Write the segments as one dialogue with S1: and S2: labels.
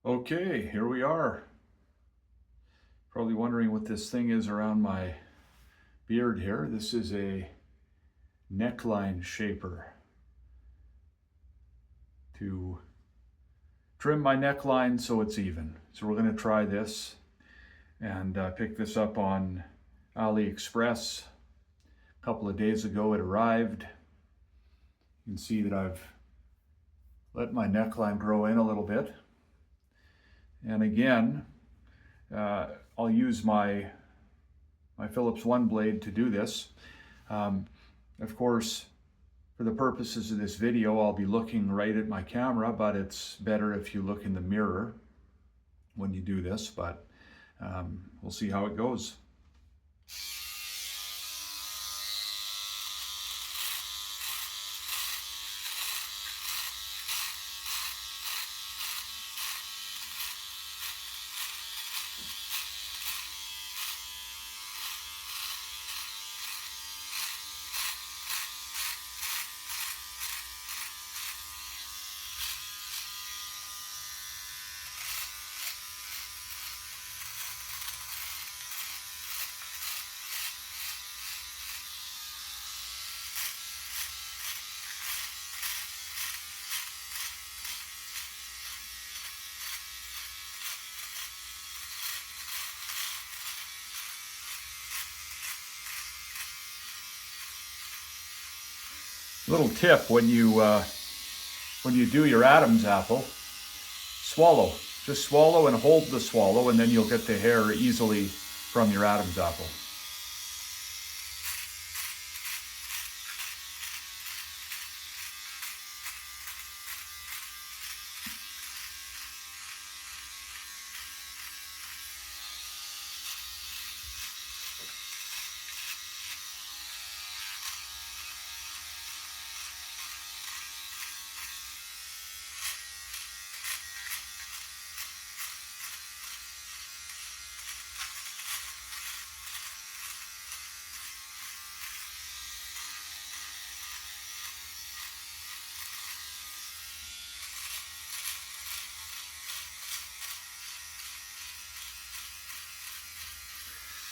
S1: Okay, here we are. Probably wondering what this thing is around my beard here. This is a neckline shaper to trim my neckline so it's even. So we're going to try this, and pick this up on AliExpress. A couple of days ago it arrived. You can see that I've let my neckline grow in a little bit. And again, I'll use my Philips OneBlade to do this. Of course, for the purposes of this video, I'll be looking right at my camera, but it's better if you look in the mirror when you do this, but we'll see how it goes. Little tip: when you do your Adam's apple, swallow. Just swallow and hold the swallow, and then you'll get the hair easily from your Adam's apple.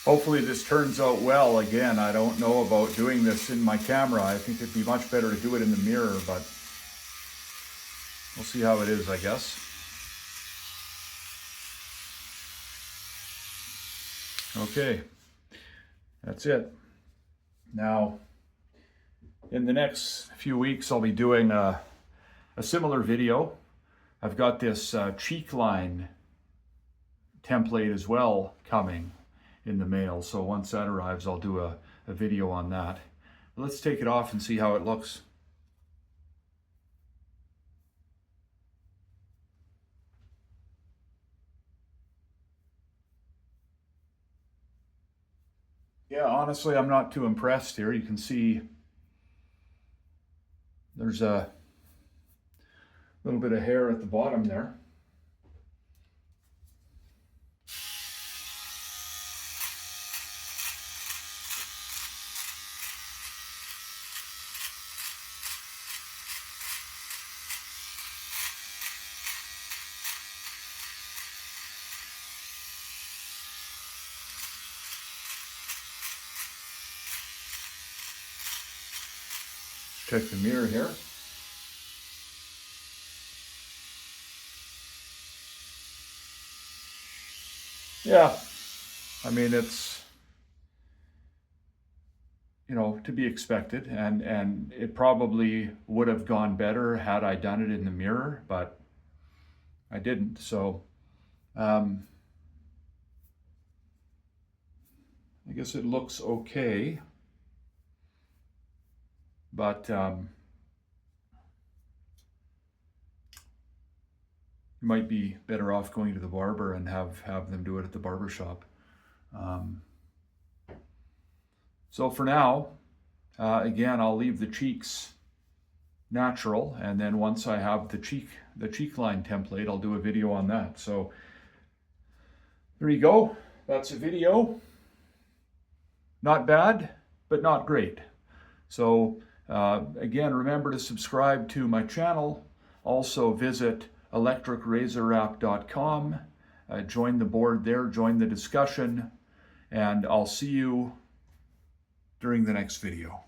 S1: Hopefully this turns out well. Again, I don't know about doing this in my camera. I think it'd be much better to do it in the mirror, but we'll see how it is, I guess. Okay, that's it. Now, in the next few weeks, I'll be doing a similar video. I've got this cheek line template as well coming in the mail, so once that arrives, I'll do a video on that. Let's take it off and see how it looks. Yeah, honestly, I'm not too impressed here. You can see there's a little bit of hair at the bottom there. Check the mirror here. Yeah, I mean, it's, you know, to be expected, and it probably would have gone better had I done it in the mirror, but I didn't. So I guess it looks okay, but you might be better off going to the barber and have them do it at the barber shop. So for now, again, I'll leave the cheeks natural, and then once I have the cheek line template, I'll do a video on that. So there you go. That's a video. Not bad, but not great. So again, remember to subscribe to my channel. Also visit electricrazorwrap.com. Join the board there, join the discussion, and I'll see you during the next video.